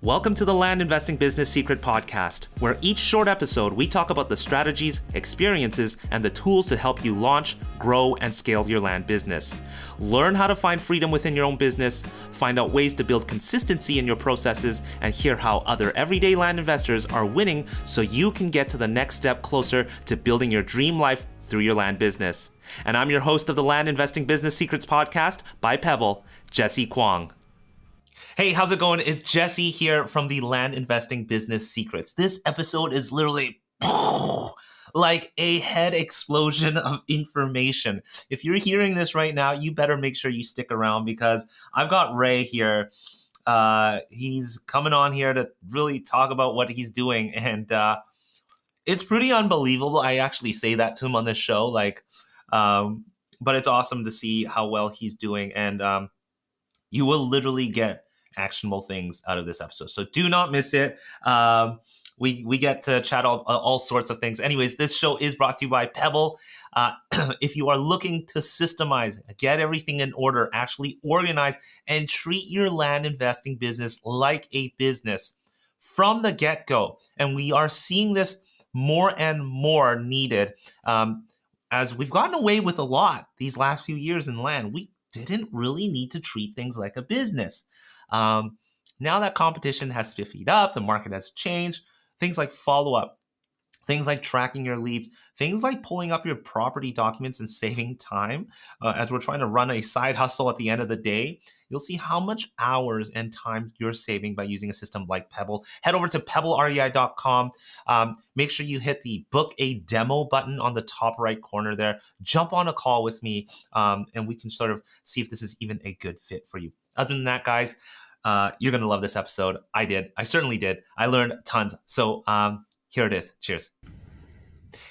Welcome to the Land Investing Business Secret Podcast, where each short episode we talk about the strategies, experiences, and the tools to help you launch, grow, and scale your land business. Learn how to find freedom within your own business, find out ways to build consistency in your processes, and hear how other everyday land investors are winning so you can get to the next step closer to building your dream life through your land business. And I'm your host of the Land Investing Business Secrets Podcast by Pebble, Jesse Kwong. Hey, how's it going? It's Jesse here from the Land Investing Business Secrets. This episode is literally like a head explosion of information. If you're hearing this right now, you better make sure you stick around because I've got Ray here. He's coming on here to really talk about what he's doing. And it's pretty unbelievable. I actually say that to him on this show, but it's awesome to see how well he's doing. And you will literally get actionable things out of this episode. So do not miss it. We get to chat all sorts of things. Anyways, this show is brought to you by Pebble. If you are looking to systemize, get everything in order, actually organize, and treat your land investing business like a business from the get-go. And we are seeing this more and more needed as we've gotten away with a lot these last few years in land. We didn't really need to treat things like a business. Now that competition has spiffied up, the market has changed, things like follow-up, things like tracking your leads, things like pulling up your property documents and saving time as we're trying to run a side hustle at the end of the day, you'll see how much hours and time you're saving by using a system like Pebble. Head over to pebblerei.com. Make sure you hit the book a demo button on the top right corner there. Jump on a call with me and we can sort of see if this is even a good fit for you. Other than that, guys, you're going to love this episode. I did. I certainly did. I learned tons. So here it is. Cheers.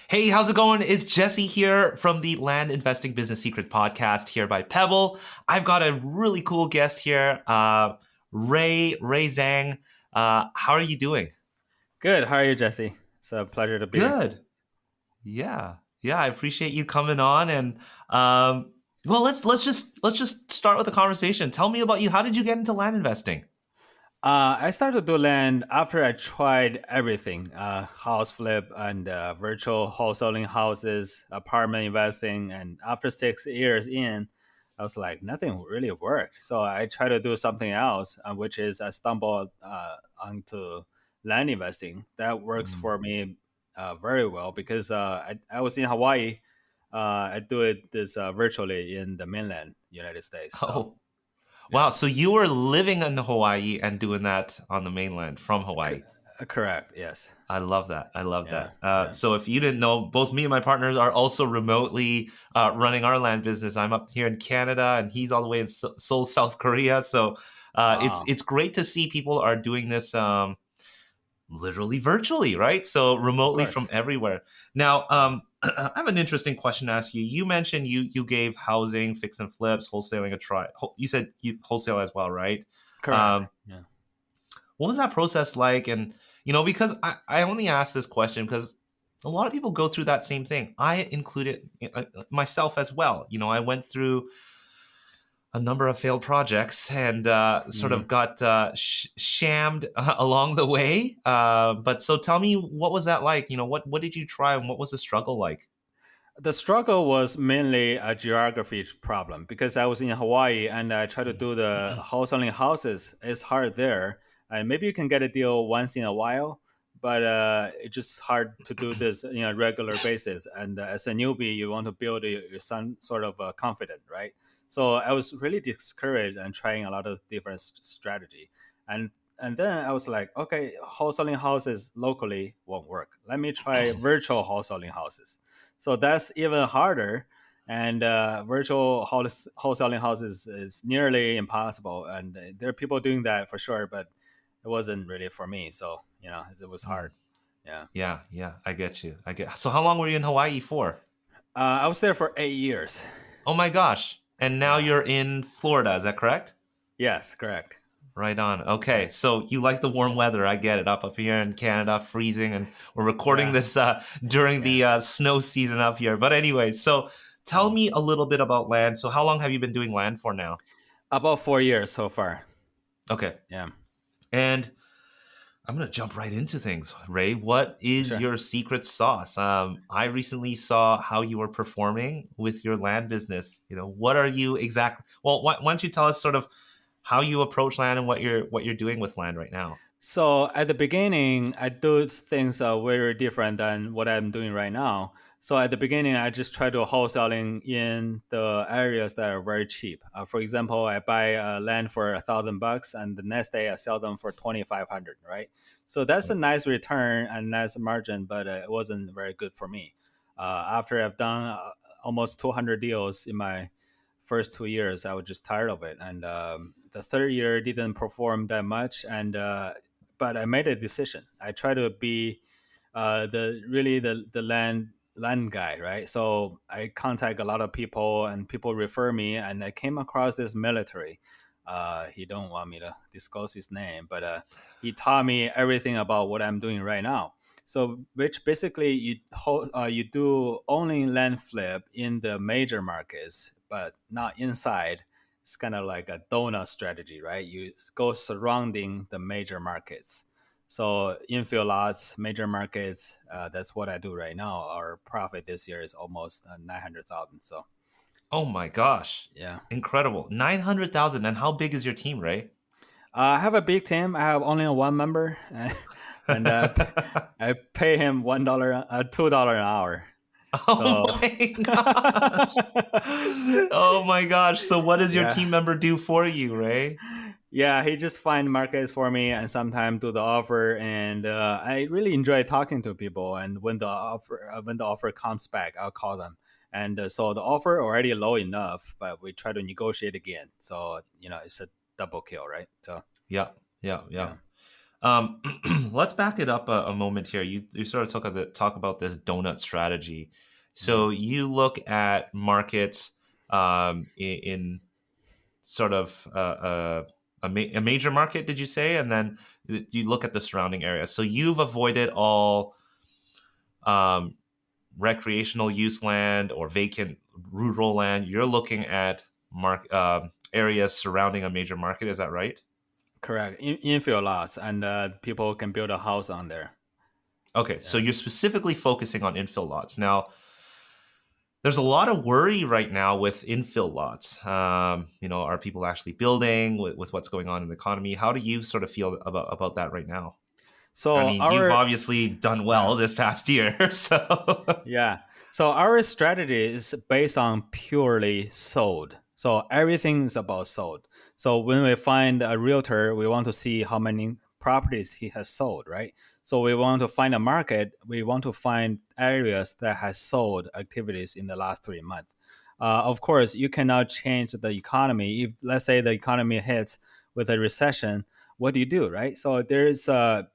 Hey, how's it going? It's Jesse here from the Land Investing Business Secret Podcast here by Pebble. I've got a really cool guest here, Ray Zhang. How are you doing? Good. How are you, Jesse? It's a pleasure to be here. Good. Yeah. I appreciate you coming on. And well, let's just start with the conversation. Tell me about you. How did you get into land investing? I started to do land after I tried everything, house flip and virtual wholesaling houses, apartment investing. And after 6 years in, I was like, nothing really worked. So I tried to do something else, which is I stumbled onto land investing. That works for me very well because I was in Hawaii. I do this virtually in the mainland United States. So. Oh. Wow. So you were living in Hawaii and doing that on the mainland from Hawaii. Correct. Yes. I love that. So if you didn't know, both me and my partners are also remotely running our land business. I'm up here in Canada and he's all the way in Seoul, South Korea. So it's great to see people are doing this literally virtually, right? So remotely from everywhere. Now, I have an interesting question to ask you. You mentioned you gave housing, fix and flips, wholesaling a try. You said you wholesale as well, right? Correct. Yeah. What was that process like? And, because I only asked this question because a lot of people go through that same thing. I included myself as well. I went through a number of failed projects and sort of got shammed along the way. But so tell me, what was that like? What did you try and what was the struggle like? The struggle was mainly a geography problem because I was in Hawaii and I tried to do the wholesaling houses. It's hard there. And maybe you can get a deal once in a while, but it's just hard to do this on a regular basis. And as a newbie, you want to build some sort of confidence, right? So I was really discouraged and trying a lot of different strategy. And then I was like, okay, wholesaling houses locally won't work. Let me try virtual wholesaling houses. So that's even harder. And virtual wholesaling houses is nearly impossible. And there are people doing that for sure, but it wasn't really for me. So, it was hard. Yeah. I get you. So how long were you in Hawaii for? I was there for 8 years. Oh my gosh. And now you're in Florida, is that correct? Yes, correct. Right on. Okay, so you like the warm weather. I get it. Up here in Canada, freezing, and we're recording this during the snow season up here. But anyway, so tell me a little bit about land. So how long have you been doing land for now? About 4 years so far. Okay. Yeah. And I'm gonna jump right into things, Ray. What is Sure. your secret sauce? I recently saw how you were performing with your land business. What are you exactly? Well, why don't you tell us sort of how you approach land and what you're doing with land right now? So at the beginning, I do things very different than what I'm doing right now. So at the beginning, I just try to wholesaling in the areas that are very cheap. For example, I buy land for $1,000, and the next day I sell them for 2,500. Right. So that's a nice return and nice margin, but it wasn't very good for me. After I've done almost 200 deals in my first 2 years, I was just tired of it, and the third year didn't perform that much, and but I made a decision. I try to be the land guy, right? So I contact a lot of people, and people refer me, and I came across this military. He don't want me to disclose his name, but he taught me everything about what I'm doing right now. So, which basically you do only land flip in the major markets, but not inside. It's kind of like a donut strategy, right? You go surrounding the major markets. So infill lots, major markets. That's what I do right now. Our profit this year is almost 900,000. So Oh my gosh, yeah, incredible! 900,000. And how big is your team, Ray? I have a big team. I have only one member, and I pay him $1, $2 an hour. Oh So my gosh. Oh my gosh. So what does your yeah, team member do for you, Ray? yeah, he just find markets for me and sometimes do the offer. And I really enjoy talking to people. And when the offer comes back, I'll call them. And so the offer already low enough, but we try to negotiate again. So it's a double kill, right? So Yeah, yeah, yeah. yeah. Um, let's back it up a moment here. You sort of talk about this donut strategy. Mhm. So you look at markets in sort of a major market, did you say? And then you look at the surrounding areas. So you've avoided all um, recreational use land or vacant rural land. You're looking at areas surrounding a major market. Is that right? Correct. Infill lots, and people can build a house on there. Okay, so Yeah. you're specifically focusing on infill lots. Now, there's a lot of worry right now with infill lots. Are people actually building with what's going on in the economy? How do you sort of feel about that right now? I So mean, you've our obviously done yeah. well this past year, so Yeah. So our strategy is based on purely sold. So everything is about sold. So when we find a realtor, we want to see how many properties he has sold, right? So we want to find a market. We want to find areas that has sold activities in the last 3 months. Of course, you cannot change the economy. If let's say the economy hits with a recession, what do you do, right? So there's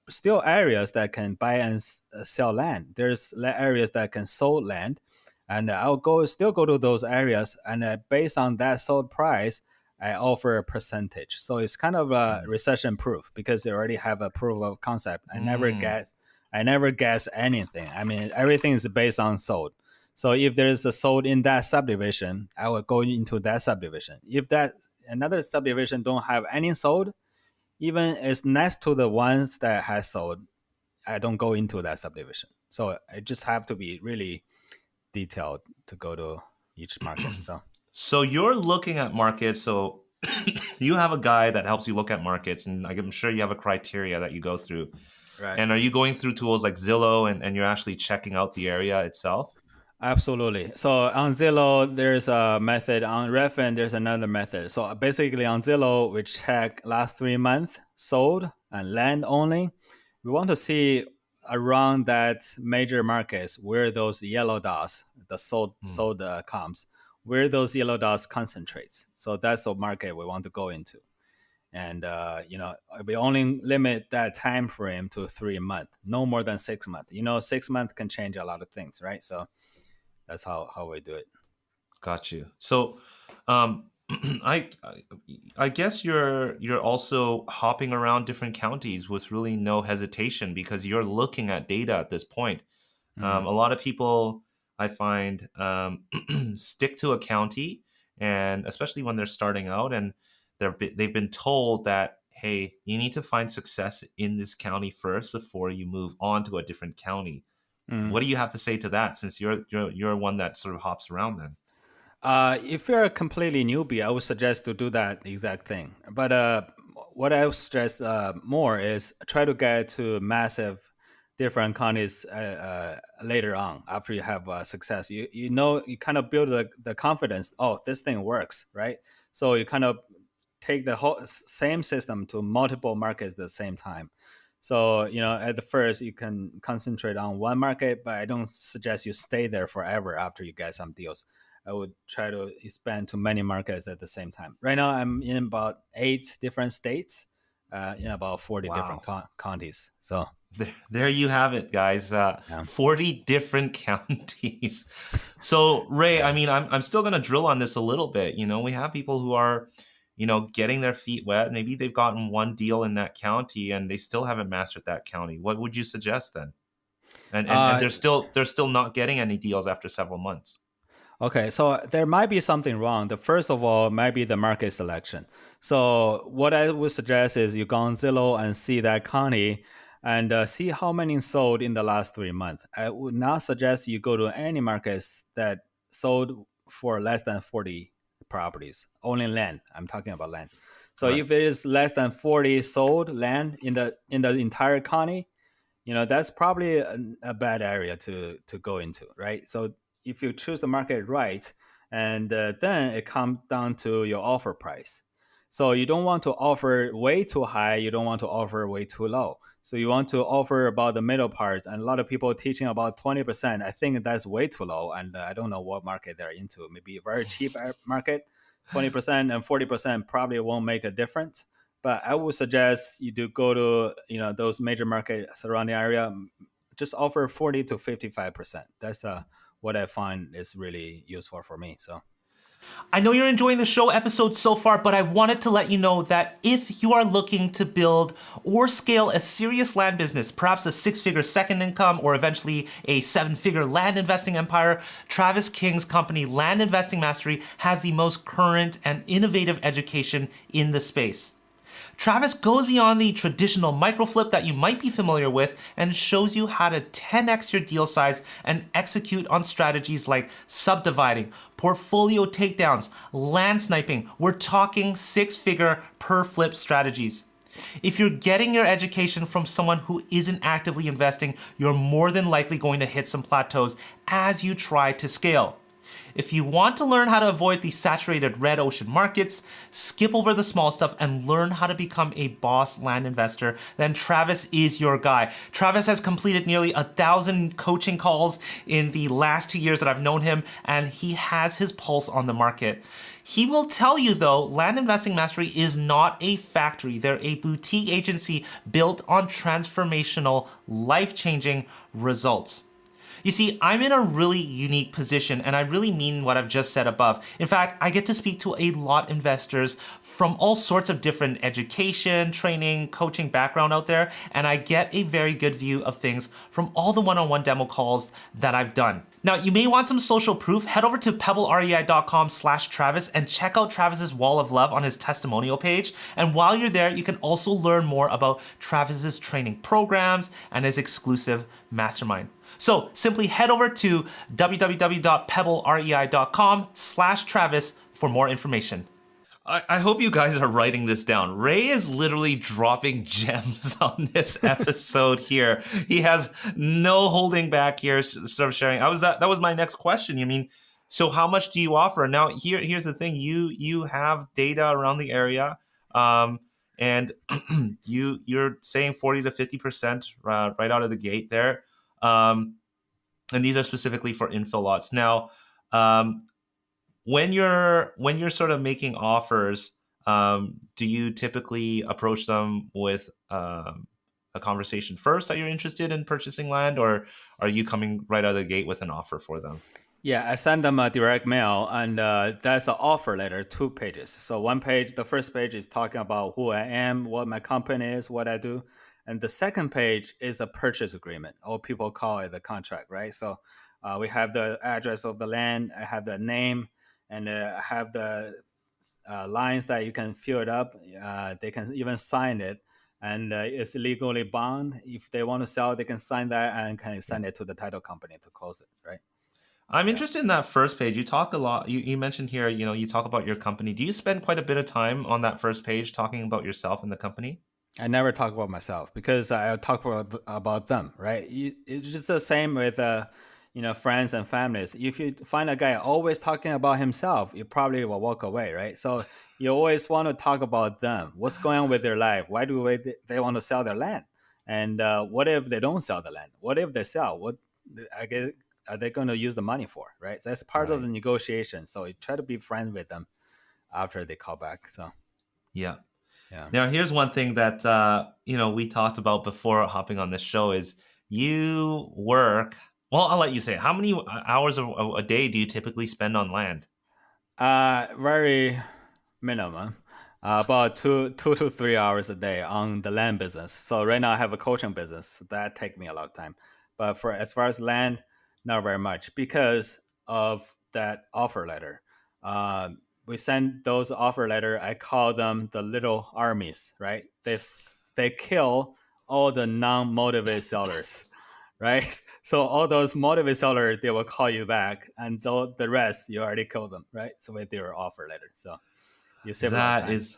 still areas that can buy and sell land. There's areas that can sold land, and I'll go to those areas, and based on that sold price, I offer a percentage. So it's kind of recession proof because they already have a proof of concept. mm, I never guess anything. I mean, everything is based on sold. So if there is a sold in that subdivision, I will go into that subdivision. If that another subdivision don't have any sold, even it's next to the ones that has sold, I don't go into that subdivision. So I just have to be really detailed to go to each market. So so you're looking at markets. So you have a guy that helps you look at markets, and I'm sure you have a criteria that you go through. right. And are you going through tools like Zillow and you're actually checking out the area itself? Absolutely. So on Zillow, there's a method. On Redfin, there's another method. So basically, on Zillow, we check last 3 months sold and land only. We want to see around that major markets where those yellow dots, the Hmm. sold comps, where those yellow dots concentrates. So that's the market we want to go into. And we only limit that time frame to 3 months, no more than 6 months. 6 months can change a lot of things, right? So that's how we do it. Got you. So, I guess you're also hopping around different counties with really no hesitation because you're looking at data at this point. Mm, A lot of people I find stick to a county, and especially when they're starting out, and they've been told that, hey, you need to find success in this county first before you move on to a different county. What do you have to say to that, since you're one that sort of hops around then? If you're a completely newbie, I would suggest to do that exact thing. But what I would suggest more is try to get to massive different counties later on after you have success. You know, you kind of build the confidence. Oh, this thing works, right? So you kind of take the whole same system to multiple markets at the same time. So, you know, at the first you can concentrate on one market, but I don't suggest you stay there forever after you get some deals. I would try to expand to many markets at the same time. Right now, I'm in about 8 different states, in about 40 different Wow. counties. So, There you have it, guys. yeah, 40 different counties. So, Ray, I yeah. mean, I'm still going to drill on this a little bit. You know, we have people who are, getting their feet wet. Maybe they've gotten one deal in that county and they still haven't mastered that county. What would you suggest then? And Uh, they're still not getting any deals after several months. Okay, so there might be something wrong. The first of all might be the market selection. So what I would suggest is you go on Zillow and see that county and see how many sold in the last 3 months. I would not suggest you go to any markets that sold for less than 40 properties, only land. I'm talking about land. So Right. if it is less than 40 sold land in the entire county, you know that's probably a bad area to go into, right? So if you choose the market right, and then it comes down to your offer price. So you don't want to offer way too high, you don't want to offer way too low, so you want to offer about the middle part. And a lot of people teaching about 20%, I think that's way too low, and I don't know what market they're into. Maybe a very cheap market. 20% and 40% probably won't make a difference, but I would suggest you do go to those major market surrounding area. Just offer 40 to 55%. That's what I find is really useful for me. So I know you're enjoying the show episode so far, but I wanted to let you know that if you are looking to build or scale a serious land business, perhaps a 6-figure second income or eventually a 7-figure land investing empire, Travis King's company, Land Investing Mastery, has the most current and innovative education in the space. Travis goes beyond the traditional microflip that you might be familiar with and shows you how to 10x your deal size and execute on strategies like subdividing, portfolio takedowns, land sniping. We're talking 6-figure per flip strategies. If you're getting your education from someone who isn't actively investing, you're more than likely going to hit some plateaus as you try to scale. If you want to learn how to avoid the saturated red ocean markets, skip over the small stuff, and learn how to become a boss land investor, then Travis is your guy. Travis has completed nearly 1,000 coaching calls in the last 2 years that I've known him, and he has his pulse on the market. He will tell you, though, Land Investing Mastery is not a factory. They're a boutique agency built on transformational, life-changing results. You see, I'm in a really unique position, and I really mean what I've just said above. In fact, I get to speak to a lot of investors from all sorts of different education, training, coaching background out there, and I get a very good view of things from all the one-on-one demo calls that I've done. Now, you may want some social proof. Head over to pebblerei.com/Travis and check out Travis's wall of love on his testimonial page. And while you're there, you can also learn more about Travis's training programs and his exclusive mastermind. So simply head over to www.pebblerei.com/Travis for more information. I hope you guys are writing this down. Ray is literally dropping gems on this episode here. He has no holding back here, sort of sharing. That was my next question. You mean, so how much do you offer? Now, here's the thing. You have data around the area, and you're saying 40 to 50% right out of the gate there. And these are specifically for infill lots. Now, when you're sort of making offers, do you typically approach them with a conversation first that you're interested in purchasing land, or are you coming right out of the gate with an offer for them? yeah, I send them a direct mail, and that's an offer letter, 2 pages. So one page, the first page is talking about who I am, what my company is, what I do. And the second page is the purchase agreement, or people call it the contract, right? So we have the address of the land, I have the name, and I have the lines that you can fill it up. They can even sign it, and it's legally bound. If they want to sell, they can sign that and can Yeah. send it to the title company to close it. Right? I'm Yeah. interested in that first page. You talk a lot. You mentioned here, you talk about your company. Do you spend quite a bit of time on that first page talking about yourself and the company? I never talk about myself because I talk about them, right? It's just the same with friends and families. If you find a guy always talking about himself, you probably will walk away, right? So you always want to talk about them. What's going on with their life? Why do they want to sell their land? And what if they don't sell the land? What if they sell? What I get, are they going to use the money for? Right? That's part of the Right. negotiation. So you try to be friends with them after they call back. So Yeah. yeah. Now, here's one thing that we talked about before hopping on this show is you work. Well, I'll let you say it. How many hours a day do you typically spend on land? Very minimum, about two to 3 hours a day on the land business. So right now I have a coaching business that take me a lot of time, but for as far as land, not very much because of that offer letter. We send those offer letter. I call them the little armies. Right? They kill all the non-motivated sellers, right? So all those motivated sellers, they will call you back, and the rest you already killed them, right? So with your offer letter, so you save a lot of That time. is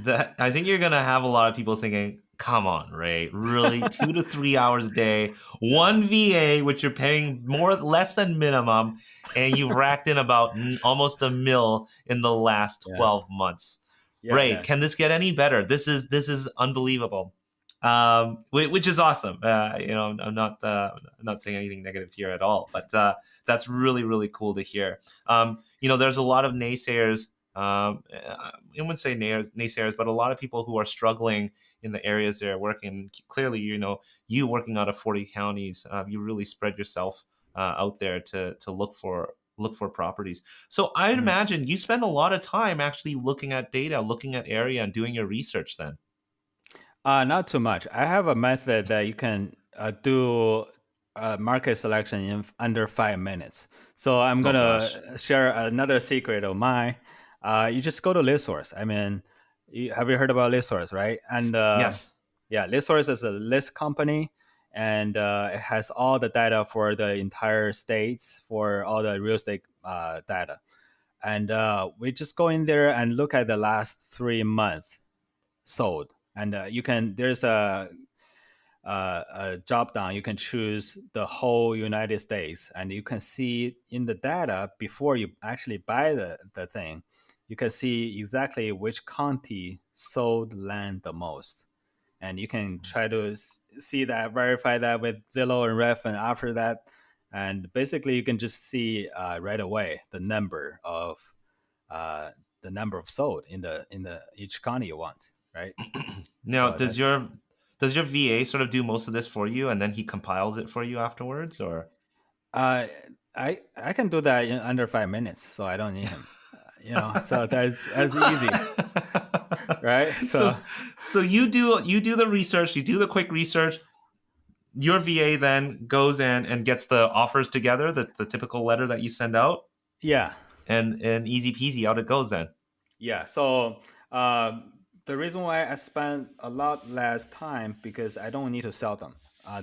that. I think you're gonna have a lot of people thinking, "Come on, Ray, really? 2 to 3 hours a day, Yeah, one VA, which you're paying less than minimum, and you've racked in about almost a mil in the last yeah, 12 months." yeah, Ray, yeah. can this get any better? This is unbelievable, which is awesome. I'm not saying anything negative here at all, but that's really really cool to hear. There's a lot of naysayers. I wouldn't say naysayers, but a lot of people who are struggling in the areas they're working. Clearly, you working out of 40 counties, you really spread yourself out there to look for properties. So I'd Mhm. imagine you spend a lot of time actually looking at data, looking at area, and doing your research. Then, Not too much. I have a method that you can do market selection in under 5 minutes. So I'm oh gosh, gonna share another secret of mine. You just go to ListSource. I mean, have you heard about ListSource, right? And yes, yeah, ListSource is a list company, and it has all the data for the entire states for all the real estate data. And we just go in there and look at the last 3 months sold. And you can there's a drop down. You can choose the whole United States, and you can see in the data before you actually buy the thing. You can see exactly which county sold land the most, and you can try to see that, verify that with Zillow and Ref, and after that, and basically you can just see right away uh, the number of sold in the each county you want, right? now So does that's your VA sort of do most of this for you, and then he compiles it for you afterwards, or? uh, I can do that in under 5 minutes, so I don't need him. So that's easy, right? So so so you do the research, you do the quick research. Your VA then goes in and gets the offers together, the typical letter that you send out, yeah, and easy peasy out it goes then. yeah. So the reason why I spend a lot less time because I don't need to sell them.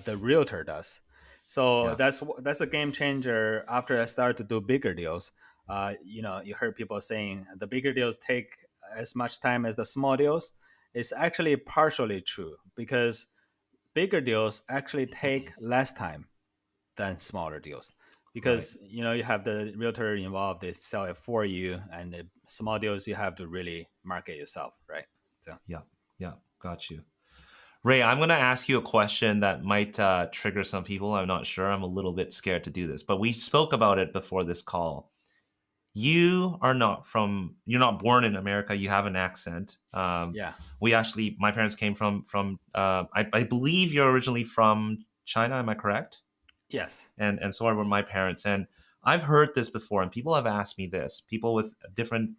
The realtor does. So Yeah. that's a game changer. After I started to do bigger deals, you heard people saying the bigger deals take as much time as the small deals. It's actually partially true because bigger deals actually take less time than smaller deals Right. because you have the realtor involved, they sell it for you, and the small deals you have to really market yourself, right? So Yeah. Yeah. Got you. Ray, I'm going to ask you a question that might trigger some people. I'm not sure. I'm a little bit scared to do this, but we spoke about it before this call. You're not born in America. You have an accent. yeah, My parents came I believe you're originally from China. Am I correct? yes, And so are my parents. And I've heard this before, and people have asked me this. People with different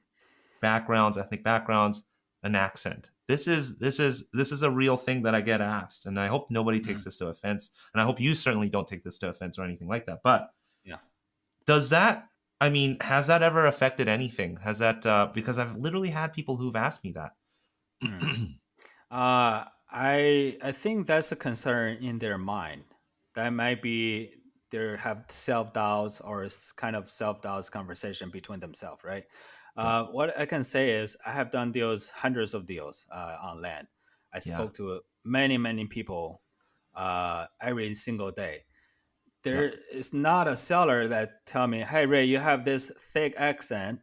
backgrounds, ethnic backgrounds, an accent. This is a real thing that I get asked, and I hope nobody takes mm, this to offense, and I hope you certainly don't take this to offense or anything like that. But yeah. does that I mean, has that ever affected anything? Has that because I've literally had people who've asked me that. Hmm. I think that's a concern in their mind. That might be they have self doubts or kind of self doubts conversation between themselves, right? Yeah, What I can say is I have done deals, hundreds of deals on land. I yeah, spoke to many people every single day. yeah, There is not a seller that tell me, "Hey Ray, you have this thick accent.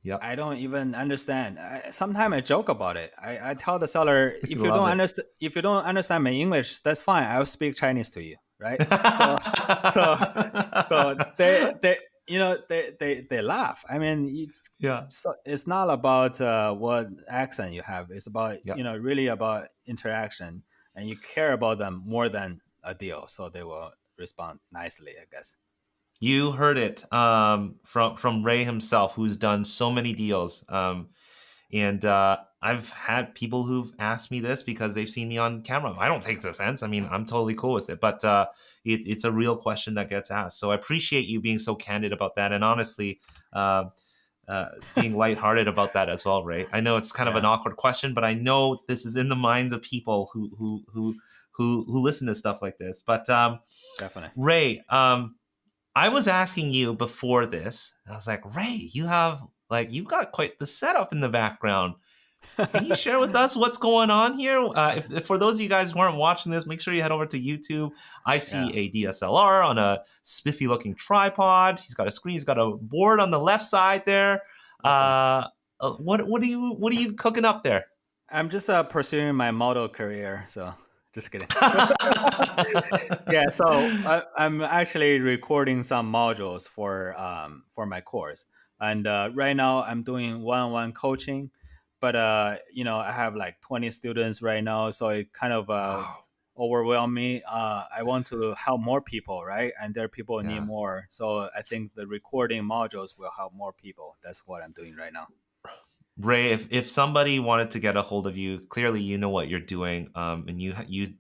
yeah. I don't even understand." Sometimes I joke about it. I tell the seller, Love it. if you don't understand my English, that's fine. I'll speak Chinese to you, right? So they they laugh. I mean, Yeah, so it's not about what accent you have. It's about yeah. really about interaction, and you care about them more than a deal. So they will respond nicely, I guess. You heard it from Ray himself, who's done so many deals. And I've had people who've asked me this because they've seen me on camera. I don't take offense. I mean, I'm totally cool with it, but it's a real question that gets asked. So I appreciate you being so candid about that, and honestly, being lighthearted about that as well, Ray. I know it's kind of an Yeah, awkward question, but I know this is in the minds of people who listen to stuff like this. But definitely. Ray, I was asking you before this. I was like, Ray, you've got quite the setup in the background. Can you share with us what's going on here? If for those of you guys who aren't watching this, make sure you head over to YouTube. I see Yeah, a DSLR on a spiffy looking tripod. He's got a screen. He's got a board on the left side there. definitely. What are you cooking up there? I'm just pursuing my model career, so just kidding. Yeah, so I'm actually recording some modules for my course, and right now I'm doing one-on-one coaching, but I have like 20 students right now, so it kind of Wow. overwhelm me. I want to help more people, right? And there people need Yeah. more, so I think the recording modules will help more people. That's what I'm doing right now. Ray, if somebody wanted to get a hold of you, clearly you know what you're doing, and you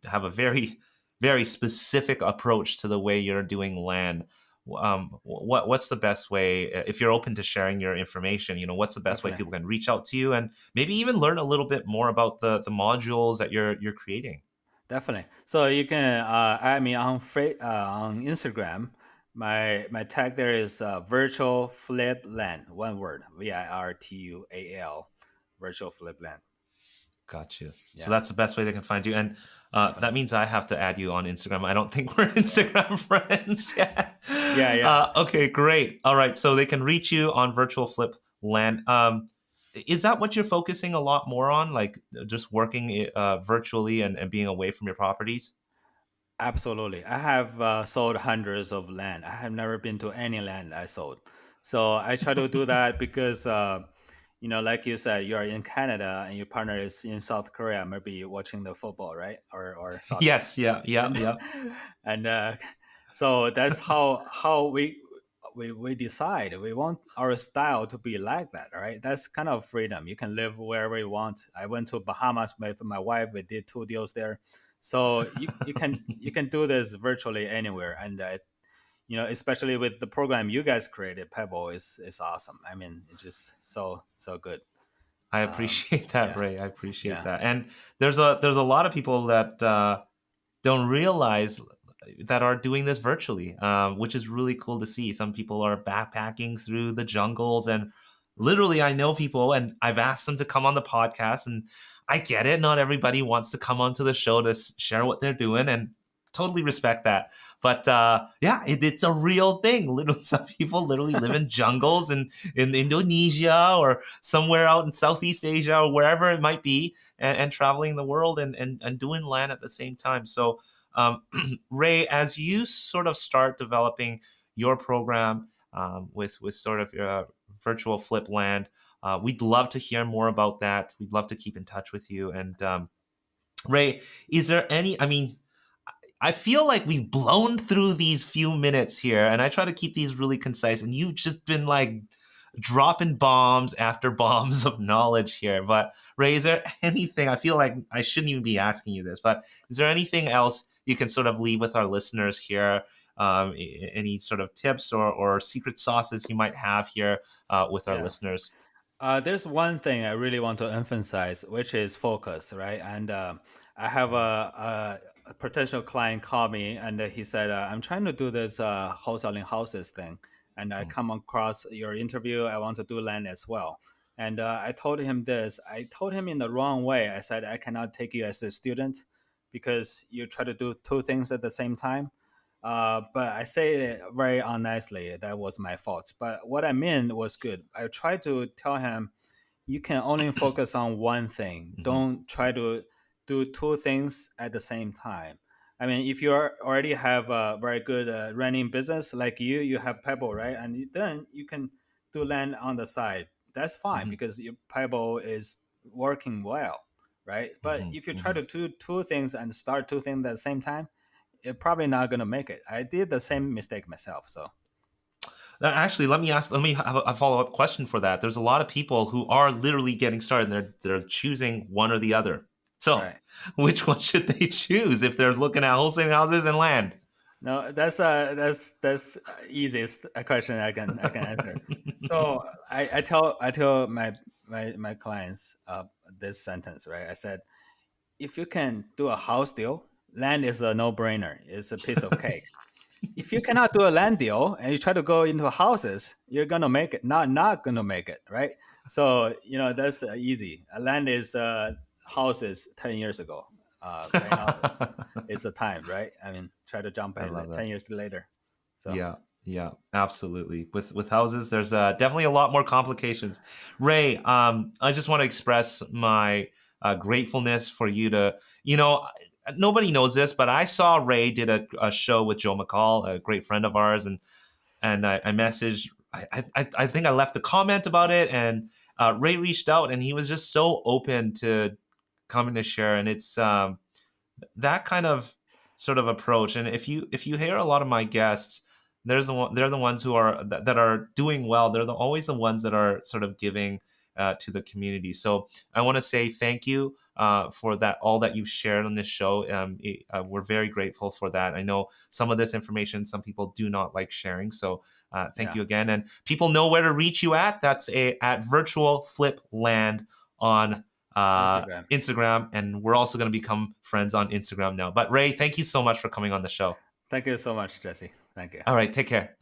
have a very specific approach to the way you're doing land. What's the best way if you're open to sharing your information? What's the best way Definitely. people can reach out to you and maybe even learn a little bit more about the modules that you're creating? Definitely. So you can add me on on Instagram. My tag there is virtual flip land. One word. VIRTUAL. Virtual flip land. Got you. So Yeah. that's the best way they can find you. And that Definitely. means I have to add you on Instagram. I don't think we're Instagram friends yet. Yeah. Yeah. Okay, great. All right. So they can reach you on Virtual Flip Land. Is that what you're focusing a lot more on? Like just working virtually and being away from your properties? Absolutely. I have sold hundreds of land. I have never been to any land I sold. So I try to do that because, like you said, you are in Canada and your partner is in South Korea, maybe watching the football, right? Or soccer. Yes. Yeah. Yeah. And Yeah. and so that's how we decide we want our style to be like that, right? That's kind of freedom. You can live wherever you want. I went to Bahamas with my wife. We did 2 deals there, so you can do this virtually anywhere. And especially with the program you guys created, Pebble is awesome. I mean, it's just so good. I um appreciate that, yeah, Ray. I appreciate yeah, that. And there's a lot of people that don't realize that are doing this virtually, which is really cool to see. Some people are backpacking through the jungles, and literally, I know people, and I've asked them to come on the podcast, and I get it. Not everybody wants to come onto the show to share what they're doing, and totally respect that. But yeah, it's a real thing. Literally, some people literally live in jungles in Indonesia or somewhere out in Southeast Asia or wherever it might be, and traveling the world and doing land at the same time. So, Ray, as you sort of start developing your program with sort of your virtual flip land, we'd love to hear more about that. We'd love to keep in touch with you. And Ray, is there any? I mean, I feel like we've blown through these few minutes here, and I try to keep these really concise, and you've just been like dropping bombs after bombs of knowledge here. But Ray, is there anything? I feel like I shouldn't even be asking you this, but is there anything else you can sort of leave with our listeners here? any sort of tips or secret sauces you might have here with our Yeah. listeners. There's one thing I really want to emphasize, which is focus, right? And I have a potential client call me, and he said, "I'm trying to do this wholesaling houses thing, and I come across your interview. I want to do land as well." And I told him this. I told him in the wrong way. I said, "I cannot take you as a student because you try to do two things at the same time." But I say it very honestly. That was my fault. But what I meant was good. I tried to tell him, you can only focus on one thing. Mm-hmm. Don't try to do two things at the same time. I mean, if you already have a very good running business like you have Pebble, right? And then you can do land on the side. That's fine Mm-hmm. because your Pebble is working well, right? But Mm-hmm. if you try Mm-hmm. to do two things and start two things at the same time, you're probably not gonna make it. I did the same mistake myself. So Actually, let me have a follow-up question for that. There's a lot of people who are literally getting started and they're choosing one or the other. So, right. which one should they choose if they're looking at wholesale houses and land? No, that's easiest question I can answer. So I tell my clients this sentence, right? I said, if you can do a house deal, land is a no brainer. It's a piece of cake. If you cannot do a land deal and you try to go into houses, you're gonna make it. Not gonna make it, right? So that's easy. A land is houses 10 years ago. Right now is the time, right? I mean, try to jump I ahead love like that. 10 years later. So Yeah, yeah, absolutely. With houses, there's definitely a lot more complications. Ray, I just want to express my gratefulness for you to, nobody knows this, but I saw Ray did a show with Joe McCall, a great friend of ours, and I messaged. I think I left a comment about it, and Ray reached out, and he was just so open to coming to share, and it's that kind of sort of approach. And if you hear a lot of my guests, they're the ones who are that are doing well. They're always the ones that are sort of giving to the community. So I want to say thank you for that, all that you've shared on this show. We're very grateful for that. I know some of this information some people do not like sharing, so thank yeah, you again. And people know where to reach you at. That's at Virtual Flip Land on Instagram. Instagram, and we're also going to become friends on Instagram now. But Ray, thank you so much for coming on the show. Thank you so much, Jesse. Thank you. All right, take care.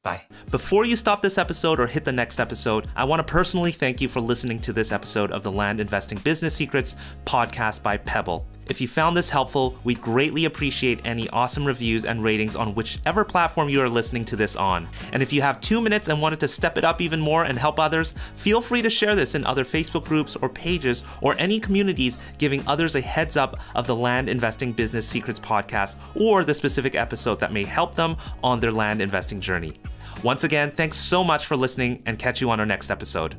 Bye. Before you stop this episode or hit the next episode, I want to personally thank you for listening to this episode of the Land Investing Business Secrets podcast by Pebble. If you found this helpful, we greatly appreciate any awesome reviews and ratings on whichever platform you are listening to this on. And if you have 2 minutes and wanted to step it up even more and help others, feel free to share this in other Facebook groups or pages or any communities, giving others a heads up of the Land Investing Business Secrets podcast or the specific episode that may help them on their land investing journey. Once again, thanks so much for listening, and catch you on our next episode.